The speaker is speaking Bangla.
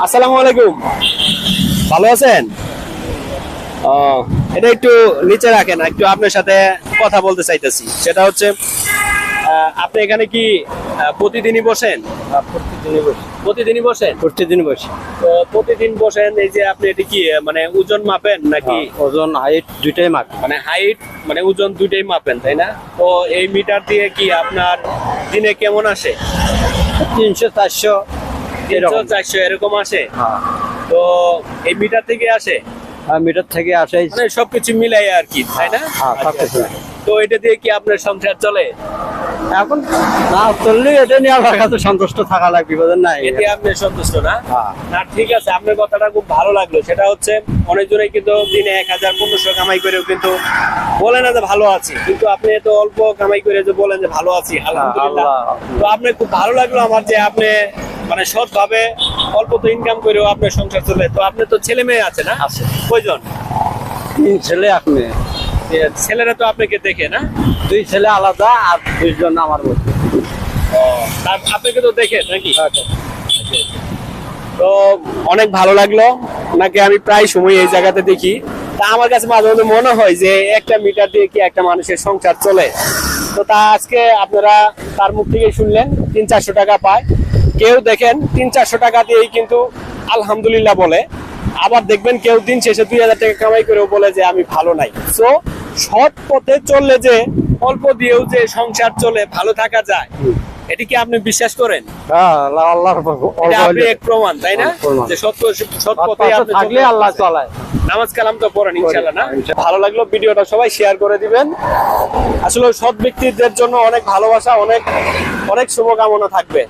আসসালামু আলাইকুম, ভালো আছেন? ও, এটা একটু নিচে রাখেন, একটু আপনার সাথে কথা বলতে চাইতেছি। সেটা হচ্ছে আপনি এখানে কি প্রতিদিনই বসেন? প্রতিদিনই বসেন? প্রতিদিন বসি। তো প্রতিদিন বসেন, এই যে আপনি এটা কি মানে ওজন মাপেন নাকি? ওজন হাইট দুইটাই মাপ। মানে হাইট মানে ওজন দুইটাই মাপেন, তাই না? তো এই মিটার দিয়ে কি আপনার দিনে কেমন আসে? 300 400 300 400 এরকম আসে? হ্যাঁ। তো এই মিটার থেকে আসে, মিটার থেকে আসে। মানে সবকিছু মিলাই আর কি, তাই না? হ্যাঁ, সবকিছু। তো এটা দিয়ে কি আপনার সংসার চলে? এখন না চললে এটা নিয়ে আমার কাছে সন্তুষ্ট থাকা লাগবে, বুঝেন না? এতে আপনি সন্তুষ্ট না? হ্যাঁ। না, ঠিক আছে, আপনার কথাটা খুব ভালো লাগলো। সেটা হচ্ছে অনেকজনই কিন্তু দিনে 1000 1500 কামাই করেও কিন্তু বলে না যে ভালো আছি, কিন্তু আপনি তো অল্প কামাই করে যে বলেন যে ভালো আছি, আলহামদুলিল্লাহ। তো আপনি খুব ভালো লাগলো আমার যে আপনি মানে সৎ ভাবে অল্প তো ইনকাম করেও আপনার সংসার চলে। তো আপনি তো ছেলে মেয়ে আছে না? আছে। কয়জন? 3 ছেলে 1 মেয়ে। ছেলেরা তো আপনাকে দেখে না? 2 ছেলে আলাদা আর 2 জন আমার মধ্যে। আপনাকে তো দেখে নাকি? তো অনেক ভালো লাগলো, নাকি আমি প্রায় সময় এই জায়গাতে দেখি। তা আমার কাছে মাঝে মধ্যে মনে হয় যে একটা মিটার দিয়ে কি একটা মানুষের সংসার চলে। তো তা আজকে আপনারা তার মুখ থেকে শুনলেন 300 400 টাকা পায়। কেউ দেখেন 300 400 টাকা দিয়েই কিন্তু আলহামদুলিল্লাহ বলে, আবার দেখবেন কেউ দিন শেষে 2000 টাকা কামাই করেও বলে যে আমি ভালো নাই। তো সৎ পথে চললে যে অল্প দিয়েও যে সংসার চলে, ভালো থাকা যায়, এটি কি আপনি বিশ্বাস করেন? হ্যাঁ, আল্লাহর এটা আপনি এক প্রমাণ, তাই না? যে সৎ পথে আপনি থাকলে আল্লাহ চালায়। নামাজ কালাম তো পড়েন ইনশাআল্লাহ না? ভালো লাগলো, ভিডিওটা সবাই শেয়ার করে দিবেন। আসলে সৎ ব্যক্তিদের জন্য অনেক ভালোবাসা, অনেক অনেক শুভকামনা থাকবে।